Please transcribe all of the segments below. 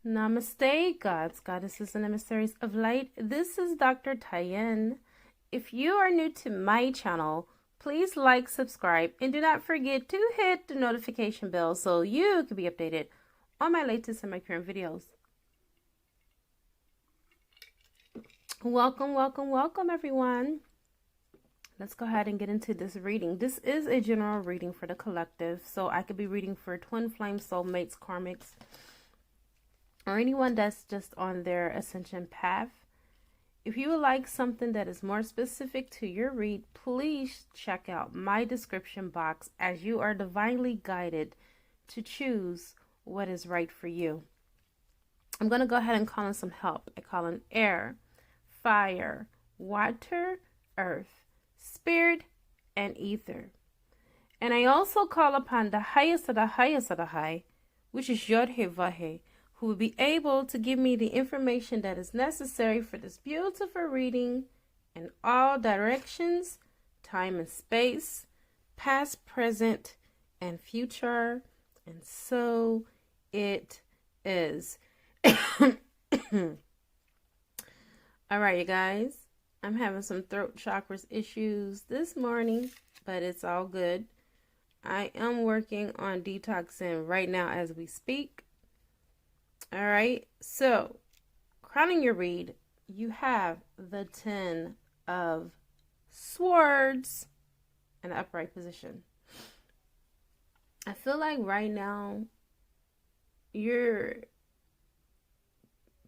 Namaste, gods, goddesses, and emissaries of light. This is Dr. Tyen. If you are new to my channel, please like, subscribe, and do not forget to hit the notification bell so you can be updated on my latest and my current videos. Welcome, welcome, welcome, everyone. Let's go ahead and get into this reading. This is a general reading for the collective, so I could be reading for twin flame soulmates, karmics, or anyone that's just on their ascension path. If you would like something that is more specific to your read, please check out my description box, as you are divinely guided to choose what is right for you. I'm going to go ahead and call in some help. I call in air, fire, water, earth, spirit, and ether. And I also call upon the highest of the highest of the high, which is Jophiel, who will be able to give me the information that is necessary for this beautiful reading in all directions, time and space, past, present, and future. And so it is. All right, you guys. I'm having some throat chakras issues this morning, but it's all good. I am working on detoxing right now as we speak. All right, so crowning your read, you have the 10 of Swords in the upright position. I feel like right now you're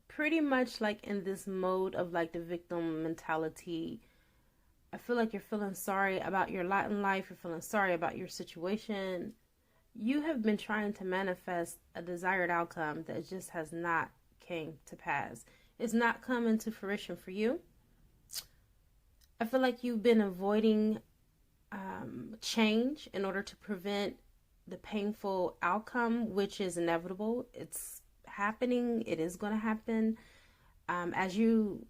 pretty much like in this mode of like the victim mentality. I feel like you're feeling sorry about your lot in life. You're feeling sorry about your situation. You have been trying to manifest a desired outcome that just has not came to pass. It's not coming to fruition for you. I feel like you've been avoiding change in order to prevent the painful outcome, which is inevitable. It's happening. It is going to happen. As you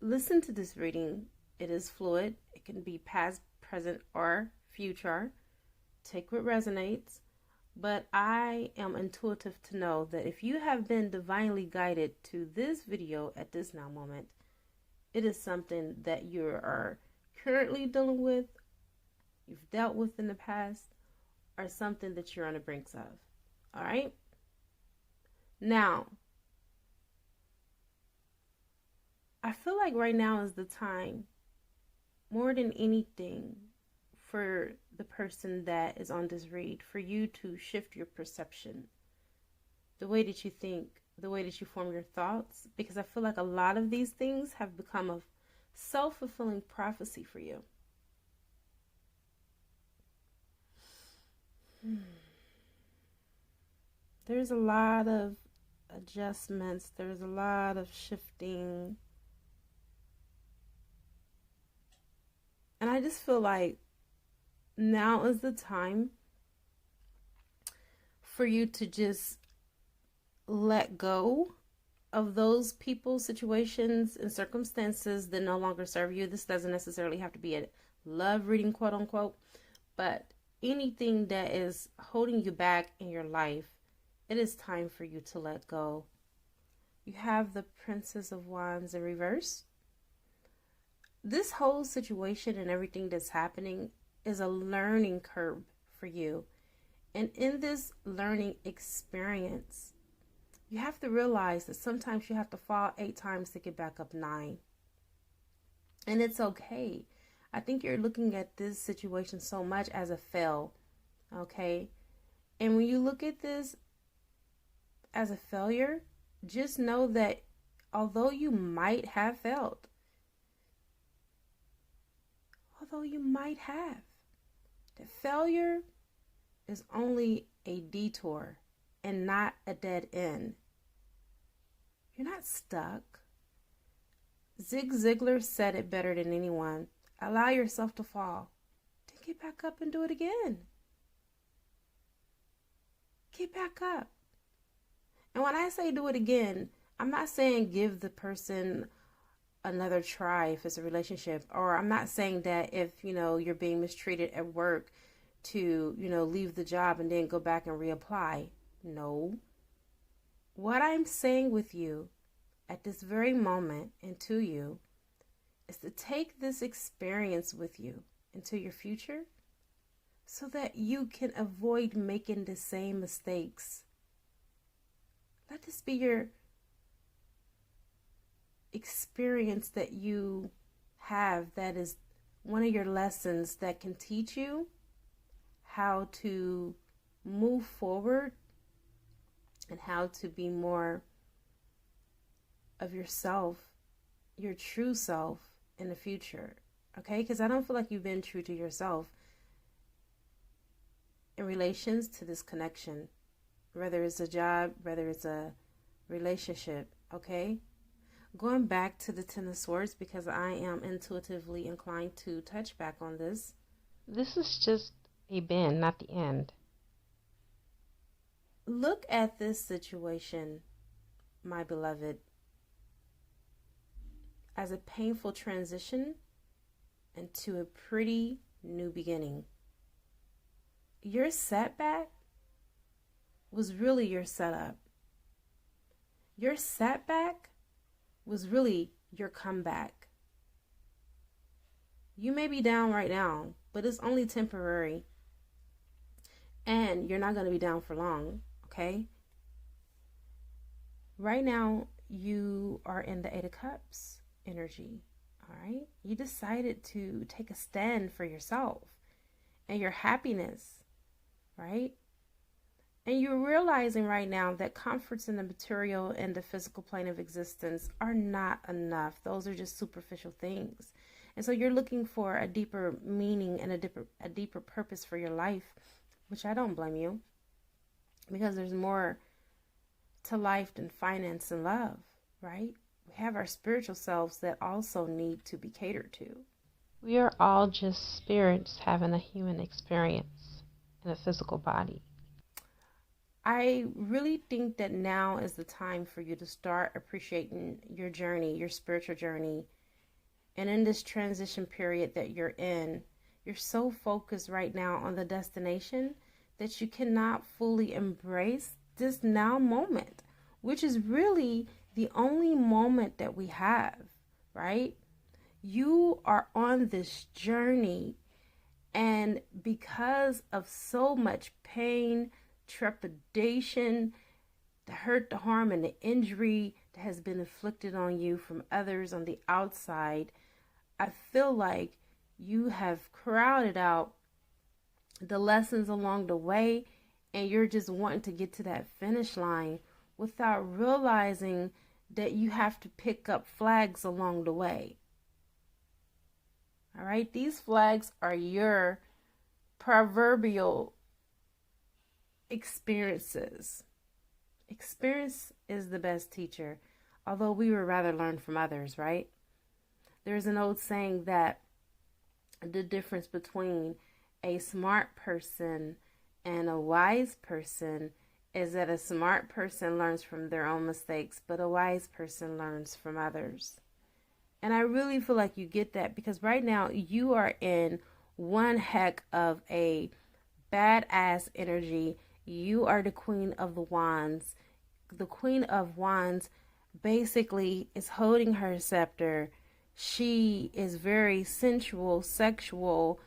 listen to this reading, it is fluid. It can be past, present, or future. Take what resonates. But I am intuitive to know that if you have been divinely guided to this video at this now moment, it is something that you are currently dealing with, you've dealt with in the past, or something that you're on the brink of. All right? Now, I feel like right now is the time, more than anything, for the person that is on this read, for you to shift your perception, the way that you think, the way that you form your thoughts, because I feel like a lot of these things have become a self-fulfilling prophecy for you. There's a lot of adjustments. There's a lot of shifting. And I just feel like now is the time for you to just let go of those people, situations, and circumstances that no longer serve you. This doesn't necessarily have to be a love reading, quote unquote, but anything that is holding you back in your life, it is time for you to let go. You have the Princess of Wands in reverse. This whole situation and everything that's happening is a learning curve for you. And in this learning experience, you have to realize that sometimes you have to fall 8 times to get back up 9. And it's okay. I think you're looking at this situation so much as a fail. Okay? And when you look at this as a failure, just know that although you might have failed, that failure is only a detour and not a dead end. You're not stuck. Zig Ziglar said it better than anyone. Allow yourself to fall. Then get back up and do it again. Get back up. And when I say do it again, I'm not saying give the person another try if it's a relationship, or I'm not saying that if, you're being mistreated at work to, leave the job and then go back and reapply. No. What I'm saying with you at this very moment and to you is to take this experience with you into your future so that you can avoid making the same mistakes. Let this be your experience that you have, that is one of your lessons that can teach you how to move forward and how to be more of yourself, your true self in the future. Okay? Because I don't feel like you've been true to yourself in relations to this connection, whether it's a job, whether it's a relationship. Okay? Going back to the Ten of Swords, because I am intuitively inclined to touch back on this. This is just a bend, not the end. Look at this situation, my beloved, as a painful transition into a pretty new beginning. Your setback was really your setup. Your setback was really your comeback. You may be down right now, but it's only temporary. And you're not going to be down for long, okay? Right now, you are in the Eight of Cups energy, all right? You decided to take a stand for yourself and your happiness, right? And you're realizing right now that comforts in the material and the physical plane of existence are not enough. Those are just superficial things. And so you're looking for a deeper meaning and a deeper purpose for your life, which I don't blame you, because there's more to life than finance and love, right? We have our spiritual selves that also need to be catered to. We are all just spirits having a human experience in a physical body. I really think that now is the time for you to start appreciating your journey, your spiritual journey. And in this transition period that you're in, you're so focused right now on the destination that you cannot fully embrace this now moment, which is really the only moment that we have, right? You are on this journey, and because of so much pain, trepidation, the hurt, the harm, and the injury that has been inflicted on you from others on the outside, I feel like you have crowded out the lessons along the way, and you're just wanting to get to that finish line without realizing that you have to pick up flags along the way. All right, these flags are your proverbial experiences. Experience is the best teacher, although we would rather learn from others, right? There's an old saying that the difference between a smart person and a wise person is that a smart person learns from their own mistakes, but a wise person learns from others. And I really feel like you get that, because right now you are in one heck of a badass energy. You are the Queen of the Wands. The Queen of Wands basically is holding her scepter. She is very sensual, sexual,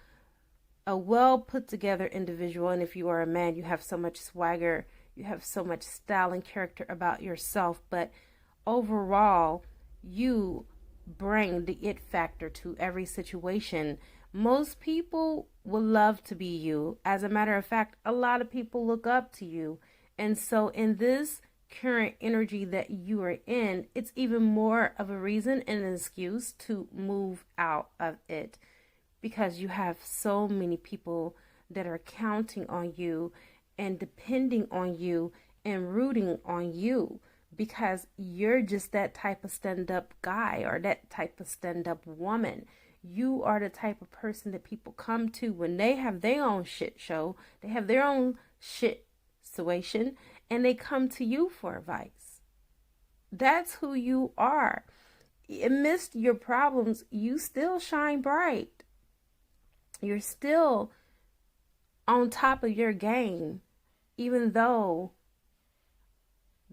a well put together individual. And if you are a man, you have so much swagger, you have so much style and character about yourself. But overall, you bring the it factor to every situation. Most people would love to be you. As a matter of fact, a lot of people look up to you. And so in this current energy that you are in, it's even more of a reason and an excuse to move out of it, because you have so many people that are counting on you and depending on you and rooting on you, because you're just that type of stand-up guy or that type of stand-up woman. You are the type of person that people come to when they have their own shit show, they have their own shit situation, and they come to you for advice. That's who you are. Amidst your problems, you still shine bright. You're still on top of your game, even though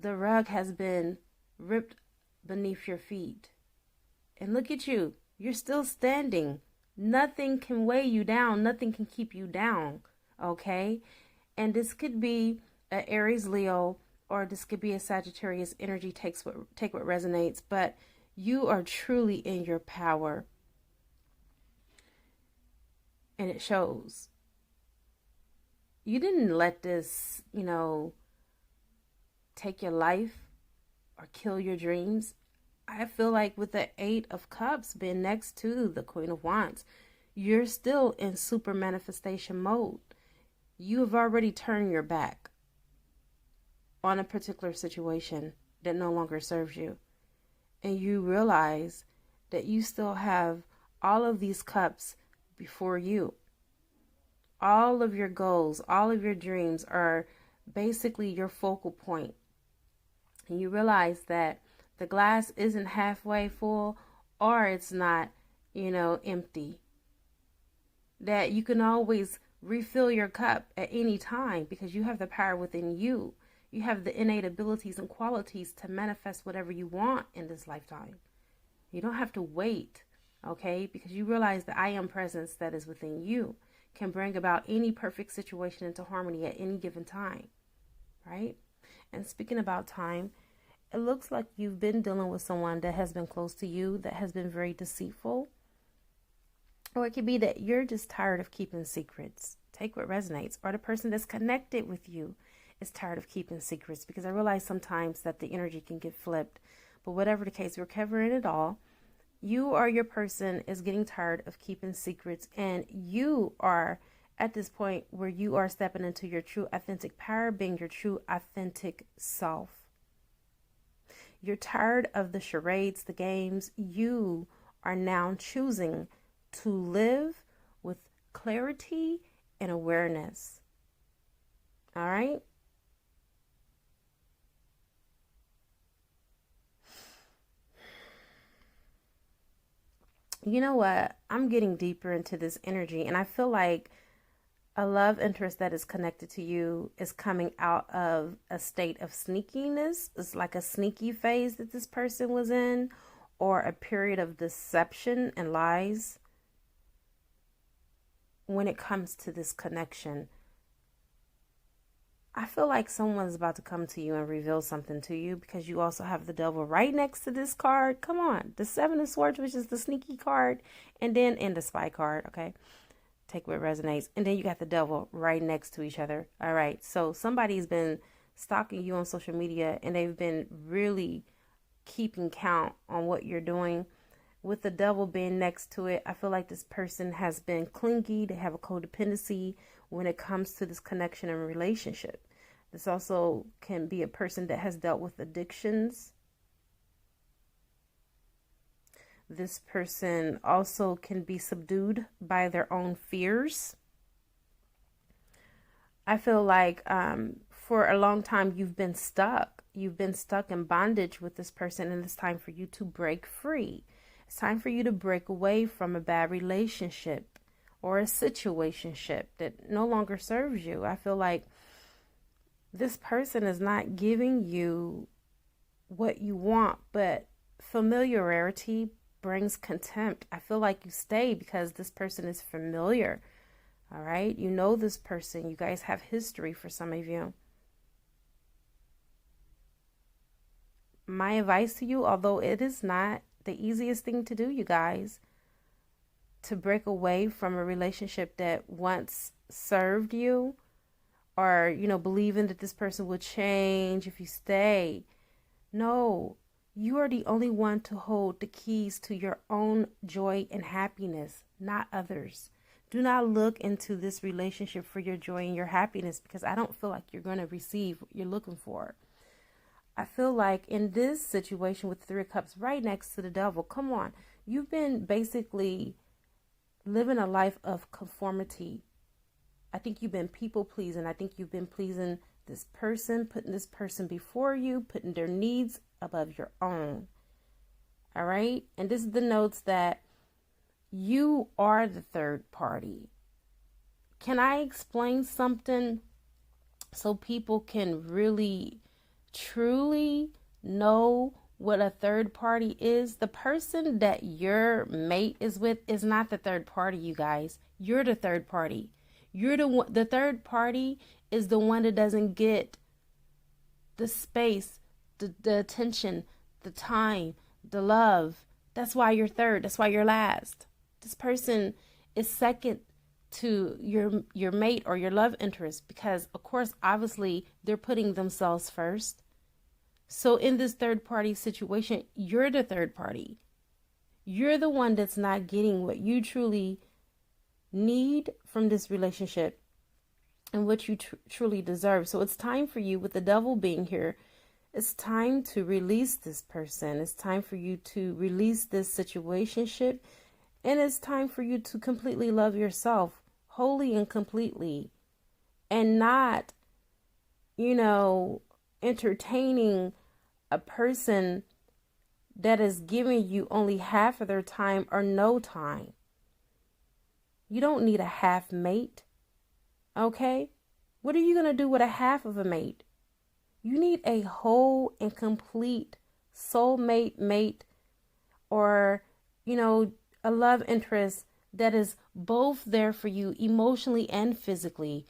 The rug has been ripped beneath your feet. And look at you. You're still standing. Nothing can weigh you down. Nothing can keep you down. Okay? And this could be an Aries Leo, or this could be a Sagittarius energy. Take what resonates. But you are truly in your power. And it shows. You didn't let this, take your life or kill your dreams. I feel like with the 8 of Cups being next to the Queen of Wands, you're still in super manifestation mode. You have already turned your back on a particular situation that no longer serves you. And you realize that you still have all of these cups before you. All of your goals, all of your dreams are basically your focal point. And you realize that the glass isn't halfway full, or it's not, empty. That you can always refill your cup at any time because you have the power within you. You have the innate abilities and qualities to manifest whatever you want in this lifetime. You don't have to wait, okay? Because you realize the I am presence that is within you can bring about any perfect situation into harmony at any given time, right? And speaking about time, it looks like you've been dealing with someone that has been close to you, that has been very deceitful. Or it could be that you're just tired of keeping secrets. Take what resonates. Or the person that's connected with you is tired of keeping secrets. Because I realize sometimes that the energy can get flipped. But whatever the case, we're covering it all. You or your person is getting tired of keeping secrets. And you are at this point where you are stepping into your true authentic power, being your true authentic self. You're tired of the charades, the games. You are now choosing to live with clarity and awareness. All right? You know what? I'm getting deeper into this energy, and I feel like a love interest that is connected to you is coming out of a state of sneakiness. It's like a sneaky phase that this person was in, or a period of deception and lies when it comes to this connection. I feel like someone's about to come to you and reveal something to you, because you also have the devil right next to this card. Come on. The 7 of Swords, which is the sneaky card, and the spy card, okay? Take what resonates. And then you got the devil right next to each other. All right. So somebody's been stalking you on social media, and they've been really keeping count on what you're doing. With the devil being next to it, I feel like this person has been clingy. They have a codependency when it comes to this connection and relationship. This also can be a person that has dealt with addictions. This person also can be subdued by their own fears. I feel like for a long time you've been stuck. You've been stuck in bondage with this person, and it's time for you to break free. It's time for you to break away from a bad relationship or a situationship that no longer serves you. I feel like this person is not giving you what you want, but familiarity brings contempt. I feel like you stay because this person is familiar. All right. You know this person. You guys have history for some of you. My advice to you, although it is not the easiest thing to do, you guys, to break away from a relationship that once served you, or, believing that this person will change if you stay. No. You are the only one to hold the keys to your own joy and happiness, not others. Do not look into this relationship for your joy and your happiness, because I don't feel like you're going to receive what you're looking for. I feel like in this situation with 3 of Cups right next to the devil, come on, you've been basically living a life of conformity. I think you've been people pleasing. I think you've been pleasing this person, putting this person before you, putting their needs above your own. All right. And this is the notes that you are the third party. Can I explain something so people can really truly know what a third party is, the person that your mate is with is not the third party, you guys. You're the third party. You're the one. The third party is the one that doesn't get the space, the attention, the time, the love. That's why you're third. That's why you're last. This person is second to your mate or your love interest because, of course, obviously, they're putting themselves first. So in this third party situation, you're the third party. You're the one that's not getting what you truly need from this relationship and what you truly deserve. So it's time for you, with the devil being here, it's time to release this person. It's time for you to release this situationship. And it's time for you to completely love yourself, wholly and completely. And not, entertaining a person that is giving you only half of their time or no time. You don't need a half mate. Okay? What are you going to do with a half of a mate? You need a whole and complete soulmate mate, or, a love interest that is both there for you emotionally and physically,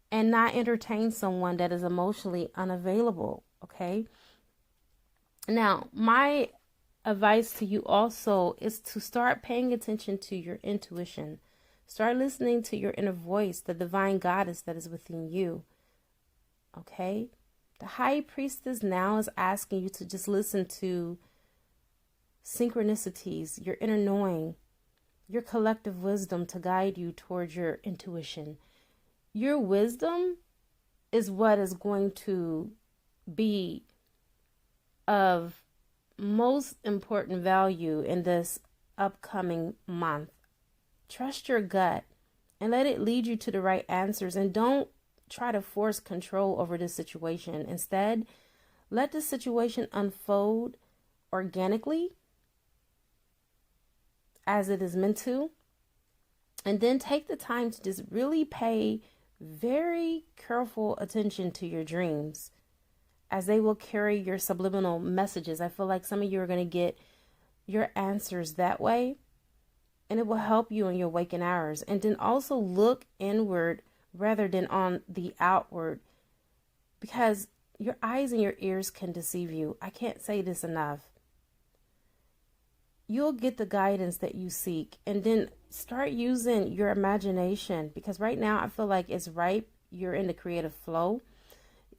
and not entertain someone that is emotionally unavailable. Okay? Now, my advice to you also is to start paying attention to your intuition. Start listening to your inner voice, the divine goddess that is within you. Okay? The high priestess now is asking you to just listen to synchronicities, your inner knowing, your collective wisdom to guide you towards your intuition. Your wisdom is what is going to be of most important value in this upcoming month. Trust your gut and let it lead you to the right answers, and don't try to force control over this situation. Instead, let the situation unfold organically as it is meant to, and then take the time to just really pay very careful attention to your dreams, as they will carry your subliminal messages. I feel like some of you are going to get your answers that way, and it will help you in your waking hours. And then also look inward rather than on the outward, because your eyes and your ears can deceive you. I can't say this enough. You'll get the guidance that you seek, and then start using your imagination, because right now I feel like it's ripe. You're in the creative flow.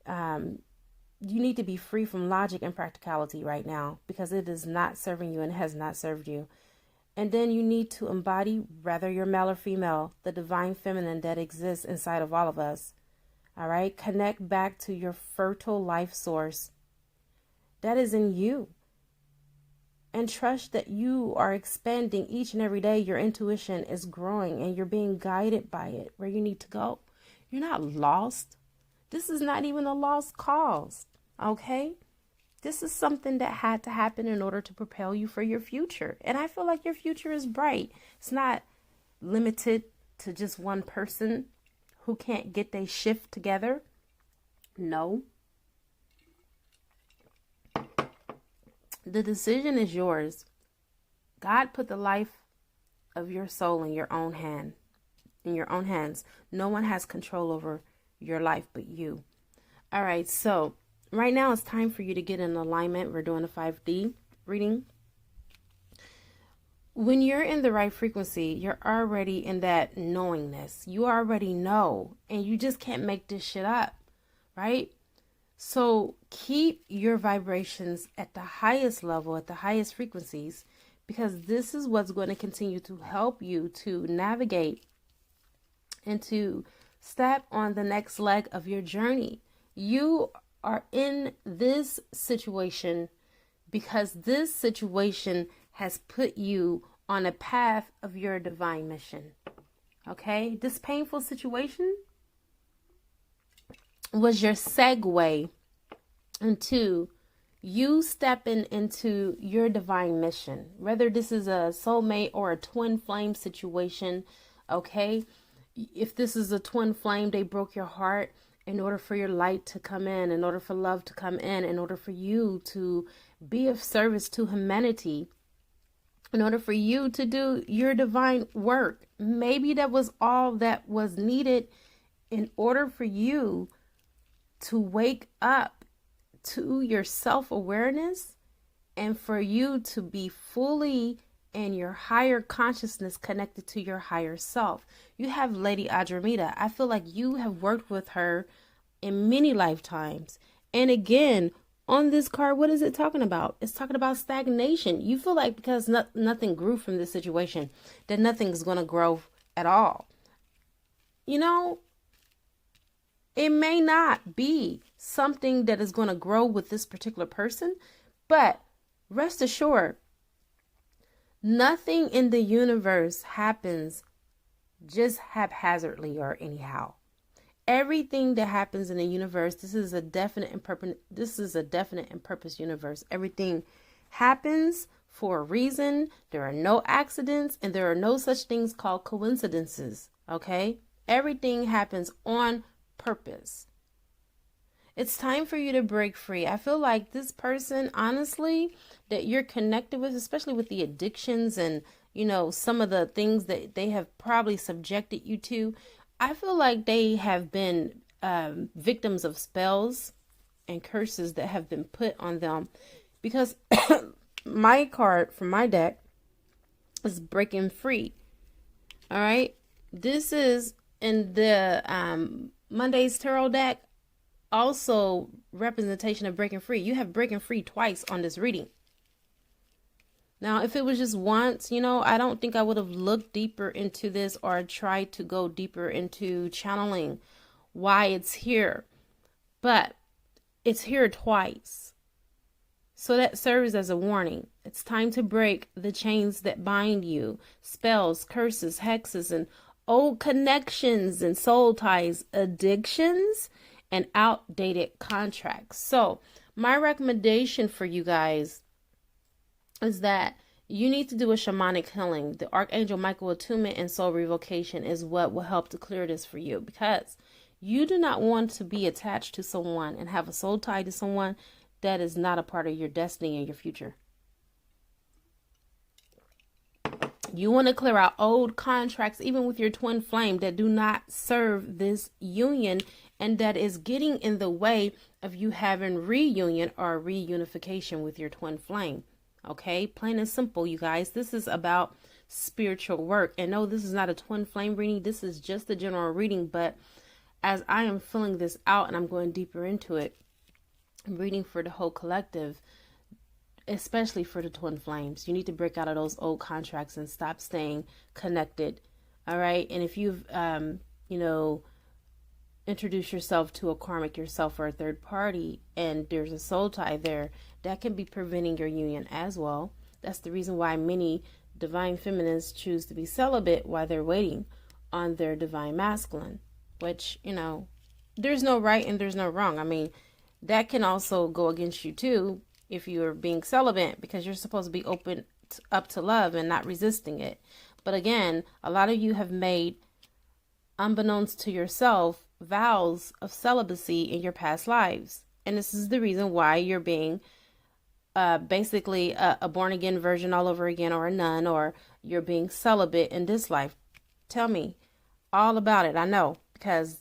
You need to be free from logic and practicality right now, because it is not serving you and has not served you. And then you need to embody, whether you're male or female, the divine feminine that exists inside of all of us. All right? Connect back to your fertile life source that is in you. And trust that you are expanding each and every day. Your intuition is growing and you're being guided by it where you need to go. You're not lost. This is not even a lost cause. Okay? This is something that had to happen in order to propel you for your future. And I feel like your future is bright. It's not limited to just one person who can't get their shift together. No. The decision is yours. God put the life of your soul in your own hand, in your own hands. No one has control over your life but you. All right, so right now it's time for you to get in alignment. We're doing a 5D reading. When you're in the right frequency, you're already in that knowingness. You already know, and you just can't make this shit up, right? So keep your vibrations at the highest level, at the highest frequencies, because this is what's going to continue to help you to navigate and to step on the next leg of your journey. You are in this situation because this situation has put you on a path of your divine mission. Okay? This painful situation was your segue into you stepping into your divine mission. Whether this is a soulmate or a twin flame situation, okay? If this is a twin flame, they broke your heart in order for your light to come in order for love to come in order for you to be of service to humanity, in order for you to do your divine work. Maybe that was all that was needed in order for you to wake up to your self-awareness and for you to be fully in your higher consciousness connected to your higher self. You have Lady Adramita. I feel like you have worked with her in many lifetimes. And again, on this card, what is it talking about? It's talking about stagnation. You feel like because nothing grew from this situation, that nothing's going to grow at all. You know, it may not be something that is going to grow with this particular person, but rest assured, nothing in the universe happens just haphazardly or anyhow. Everything that happens in the universe, this is a definite and purpose universe. Everything happens for a reason. There are no accidents and there are no such things called coincidences. Okay? Everything happens on purpose. It's time for you to break free. I feel like this person, honestly, that you're connected with, especially with the addictions and, you know, some of the things that they have probably subjected you to, I feel like they have been victims of spells and curses that have been put on them, because my card from my deck is breaking free. All right. This is in the Monday's Tarot deck. Also representation of breaking free. You have breaking free twice on this reading. Now, if it was just once, you know, I don't think I would have looked deeper into this or tried to go deeper into channeling why it's here. But it's here twice. So that serves as a warning. It's time to break the chains that bind you. Spells, curses, hexes, and old connections and soul ties, addictions, and outdated contracts. So my recommendation for you guys is that you need to do a shamanic healing. The Archangel Michael Attunement and Soul Revocation is what will help to clear this for you, because you do not want to be attached to someone and have a soul tie to someone that is not a part of your destiny and your future. You want to clear out old contracts, even with your twin flame, that do not serve this union and that is getting in the way of you having reunion or reunification with your twin flame. Okay, plain and simple, you guys. This is about spiritual work. And no, this is not a twin flame reading. This is just a general reading. But as I am filling this out and I'm going deeper into it, I'm reading for the whole collective, especially for the twin flames. You need to break out of those old contracts and stop staying connected. All right. And if you've, introduce yourself to a karmic yourself or a third party and there's a soul tie there, that can be preventing your union as well. That's the reason why many divine feminines choose to be celibate while they're waiting on their divine masculine, which, you know, there's no right and there's no wrong. I mean, that can also go against you too if you're being celibate, because you're supposed to be open up to love and not resisting it. But again, a lot of you have made, unbeknownst to yourself, vows of celibacy in your past lives. And this is the reason why you're being basically a born again virgin all over again, or a nun, or you're being celibate in this life. Tell me all about it. I know, because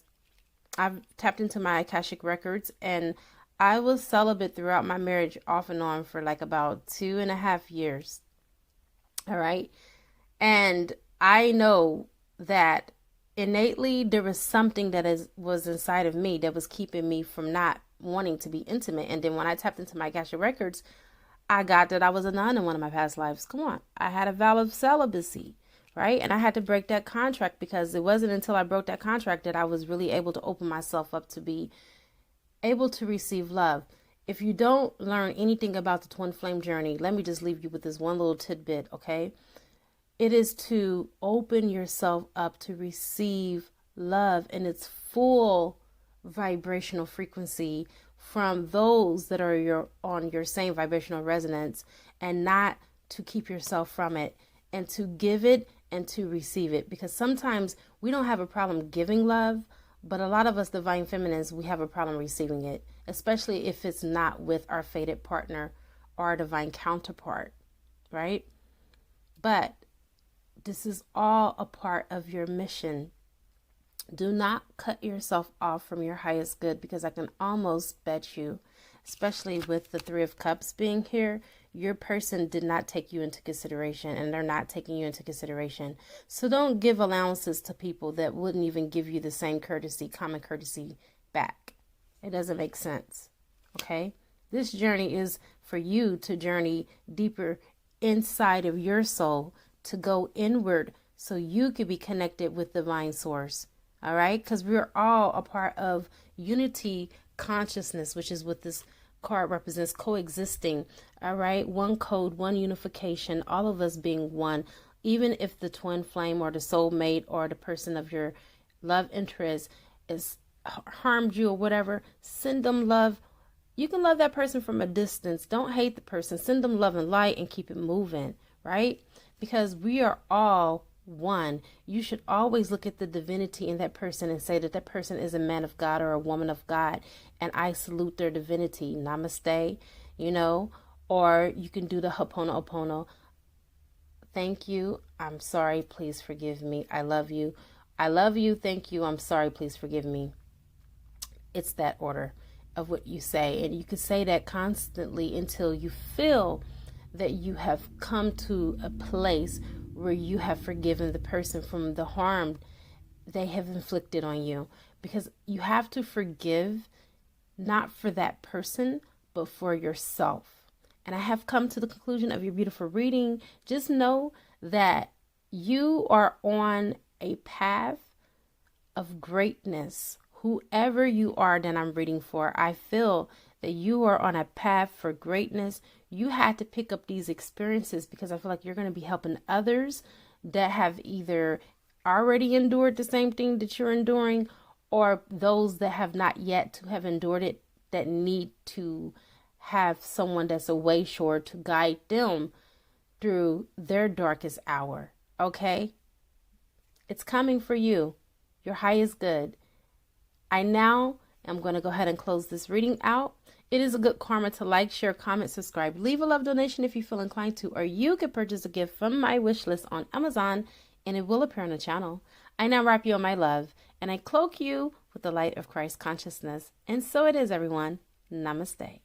I've tapped into my Akashic records and I was celibate throughout my marriage off and on for like about 2.5 years. All right. And I know that innately there was something that was inside of me that was keeping me from not wanting to be intimate. And then when I tapped into my Akashic records, I got that I was a nun in one of my past lives. Come on. I had a vow of celibacy, right? And I had to break that contract, because it wasn't until I broke that contract that I was really able to open myself up to be able to receive love. If you don't learn anything about the twin flame journey, let me just leave you with this one little tidbit, okay? It is to open yourself up to receive love in its full vibrational frequency from those that are on your same vibrational resonance, and not to keep yourself from it, and to give it and to receive it. Because sometimes we don't have a problem giving love, But a lot of us divine feminines, we have a problem receiving it, especially if it's not with our fated partner or our divine counterpart, right? But this is all a part of your mission. Do not cut yourself off from your highest good, because I can almost bet you, especially with the Three of Cups being here, your person did not take you into consideration, and they're not taking you into consideration. So don't give allowances to people that wouldn't even give you the same courtesy, common courtesy back. It doesn't make sense. Okay? This journey is for you to journey deeper inside of your soul, to go inward so you could be connected with divine source. All right? Because we're all a part of unity consciousness, which is what this card represents, coexisting. All right? One code, one unification, all of us being one. Even if the twin flame or the soulmate or the person of your love interest is harmed you or whatever, send them love. You can love that person from a distance. Don't hate the person. Send them love and light and keep it moving, right? Because we are all one. You should always look at the divinity in that person and say that that person is a man of God or a woman of God, and I salute their divinity. Namaste, or you can do the Ho'oponopono. Thank you. I'm sorry. Please forgive me. I love you. I love you. Thank you. I'm sorry. Please forgive me. It's that order of what you say, and you can say that constantly until you feel that you have come to a place where you have forgiven the person from the harm they have inflicted on you. Because you have to forgive, not for that person, but for yourself. And I have come to the conclusion of your beautiful reading. Just know that you are on a path of greatness. Whoever you are that I'm reading for, I feel that you are on a path for greatness. You had to pick up these experiences because I feel like you're going to be helping others that have either already endured the same thing that you're enduring, or those that have not yet to have endured it, that need to have someone that's a way shore to guide them through their darkest hour. Okay? It's coming for you. Your highest good. I now am going to go ahead and close this reading out. It is a good karma to like, share, comment, subscribe, leave a love donation if you feel inclined to, or you can purchase a gift from my wish list on Amazon and it will appear on the channel. I now wrap you in my love and I cloak you with the light of Christ consciousness. And so it is, everyone. Namaste.